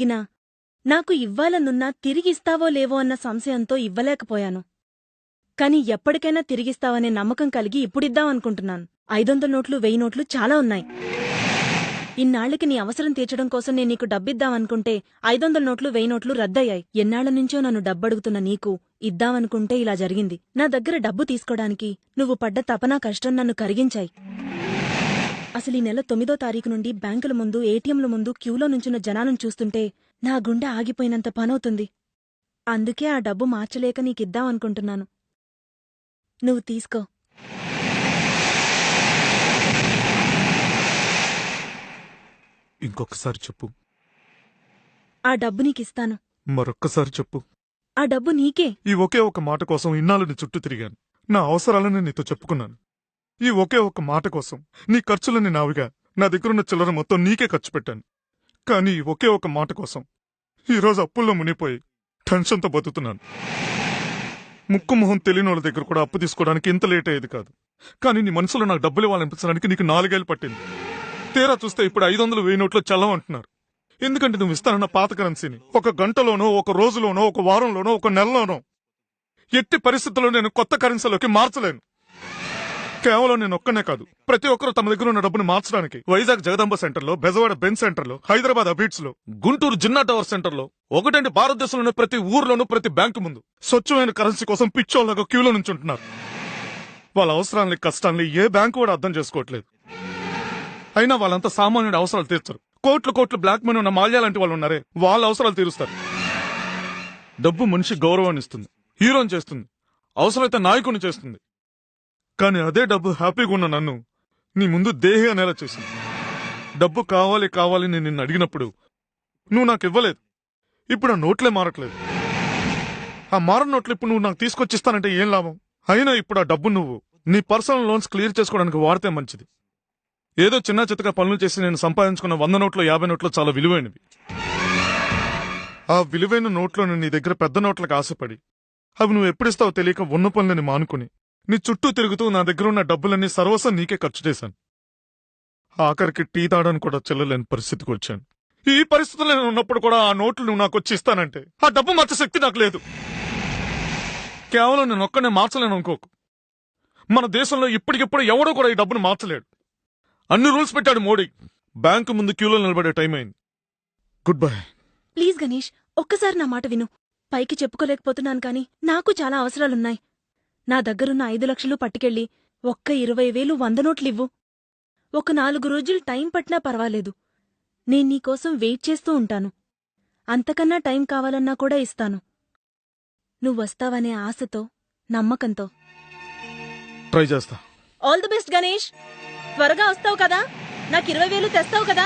ఇనా నాకు ఇవ్వాలనున్నా తిరిగిస్తావో లేవో అన్న సంశయంతో ఇవ్వలేకపోయాను. కాని ఎప్పటికైనా తిరిగిస్తావనే నమ్మకం కలిగి ఇప్పుడిద్దామనుకుంటున్నాను. 500 నోట్లు 1000 నోట్లు చాలా ఉన్నాయి. ఇన్నాళ్లకి నీ అవసరం తీర్చడం కోసం నేను నీకు డబ్బిద్దామనుకుంటే 500 నోట్లు 1000 నోట్లు రద్దయ్యాయి. ఎన్నాళ్లనుంచో నన్ను డబ్బడుగుతున్న నీకు ఇద్దామనుకుంటే ఇలా జరిగింది. నా దగ్గర డబ్బు తీసుకోడానికి నువ్వు పడ్డ తపనా కష్టం నన్ను కరిగించాయి. అసలీ నెల 9వ తారీఖు నుండి బ్యాంకుల ముందు ఏటీఎంల ముందు క్యూలో నుంచున్న జనాలను చూస్తుంటే నా గుండె ఆగిపోయినంత పనవుతుంది. అందుకే ఆ డబ్బు మార్చలేక నీకిద్దామనుకుంటున్నాను. నువ్వు తీసుకో. ఇంకొకసారి చెప్పు. ఆ డబ్బు నీకిస్తాను. మరొక్కసారి చెప్పు. ఆ డబ్బు నీకే. ఈ ఒకే ఒక మాట కోసం ఇన్నాళ్ళు నీ చుట్టూ తిరిగాను. నా అవసరాలను నీతో చెప్పుకున్నాను. ఈ ఒకే ఒక మాట కోసం నీ ఖర్చులని నావిగా నా దగ్గరున్న చిల్లర మొత్తం నీకే ఖర్చు పెట్టాను. కానీ ఈ ఒకే ఒక మాట కోసం ఈరోజు అప్పుల్లో మునిపోయి టెన్షన్తో బతుకుతున్నాను. ముక్కు మొహం తెలియనోళ్ళ దగ్గర కూడా అప్పు తీసుకోవడానికి ఇంత లేట్ అయ్యేది కాదు. కానీ నీ మనసులో నాకు డబ్బులు ఇవ్వాలనిపించడానికి నీకు 4 ఏళ్ళు పట్టింది. తీరా చూస్తే ఇప్పుడు 500 1000 నోట్లు చల్లవంటున్నారు. ఎందుకంటే నువ్వు ఇస్తానన్న పాత కరెన్సీని ఒక గంటలోనో ఒక రోజులోనో ఒక వారంలోనో ఒక నెలలోనో ఎట్టి పరిస్థితుల్లో నేను కొత్త కరెన్సీలోకి మార్చలేను. కేవలం నేను ఒక్కనే కాదు, ప్రతి ఒక్కరూ తమ దగ్గర ఉన్న డబ్బును మార్చడానికి వైజాగ్ జగదంబ సెంటర్లో, బెజవాడ బెన్ సెంటర్లో, హైదరాబాద్ అబీట్స్ లో, గుంటూరు జిన్నా టవర్ సెంటర్లో, ఒకటంటే భారతదేశంలోని ప్రతి ఊర్లోనూ ప్రతి బ్యాంకు ముందు స్వచ్ఛమైన కరెన్సీ కోసం పిచ్చోళ్ళగా క్యూలో నుంచుంటున్నారు. వాళ్ళ అవసరాన్ని కష్టాన్ని ఏ బ్యాంకు కూడా అర్థం చేసుకోవట్లేదు. అయినా వాళ్ళంతా సామాన్యుడి అవసరాలు తీర్చరు. కోట్లు బ్లాక్ మనీ ఉన్న మాల్యా లాంటి వాళ్ళు ఉన్నారే, వాళ్ళ అవసరాలు తీరుస్తారు. డబ్బు మనిషి గౌరవాన్ని ఇస్తుంది, హీరోని చేస్తుంది, అవసరమైతే నాయకుని చేస్తుంది. కానీ అదే డబ్బు హ్యాపీగా ఉన్న నన్ను నీ ముందు దేహి అనేలా చేసింది. డబ్బు కావాలి నేను నిన్ను అడిగినప్పుడు నువ్వు నాకు ఇవ్వలేదు. ఇప్పుడు ఆ నోట్లే మారట్లేదు. ఆ మారని నోట్లు ఇప్పుడు నువ్వు నాకు తీసుకొచ్చిస్తానంటే ఏం లాభం? అయినా ఇప్పుడు ఆ డబ్బు నువ్వు నీ పర్సనల్ లోన్స్ క్లియర్ చేసుకోవడానికి వాడితే మంచిది. ఏదో చిన్న చిత్తగా పనులు చేసి నేను సంపాదించుకున్న 100 నోట్లు 50 నోట్లు చాలా విలువైనవి. ఆ విలువైన నోట్లను నీ దగ్గర పెద్ద నోట్లకు ఆశపడి అవి నువ్వు ఎప్పుడిస్తావో తెలియక ఉన్న పనులని మానుకుని నీ చుట్టూ తిరుగుతూ నా దగ్గర ఉన్న డబ్బులన్నీ సర్వస్వం నీకే ఖర్చు చేశాను. ఆఖరికి టీ తాడని కూడా చెల్లలేని పరిస్థితికి వచ్చాను. ఈ పరిస్థితుల్లో నేను ఉన్నప్పుడు కూడా ఆ నోట్లు నువ్వు నాకు వచ్చి ఇస్తానంటే ఆ డబ్బు మార్చే శక్తి నాకు లేదు. కేవలం నేను ఒక్కనే మార్చలేను అనుకోకు. మన దేశంలో ఇప్పటికిప్పుడు ఎవడో కూడా ఈ డబ్బును మార్చలేడు. అన్ని రూల్స్ పెట్టాడు మోడీ. బ్యాంకు ముందు క్యూలో నిలబడే టైం అయింది. Good bye. ప్లీజ్ గణేష్, ఒక్కసారి నా మాట విను. పైకి చెప్పుకోలేకపోతున్నాను కాని నాకు చాలా అవసరాలున్నాయి. నా దగ్గరున్న 5 లక్షలు పట్టుకెళ్ళి ఒక్క 20,000 100 నోట్లివ్వు. ఒక 4 రోజులు టైం పట్టినా పర్వాలేదు. నేను నీకోసం వెయిట్ చేస్తూ ఉంటాను. అంతకన్నా టైం కావాలన్నా కూడా ఇస్తాను. నువ్వొస్తావనే ఆశతో, నమ్మకంతో. ట్రై చేస్తా. All the best Ganesh. త్వరగా వస్తావు కదా? నాకు 20,000 తెస్తావు కదా?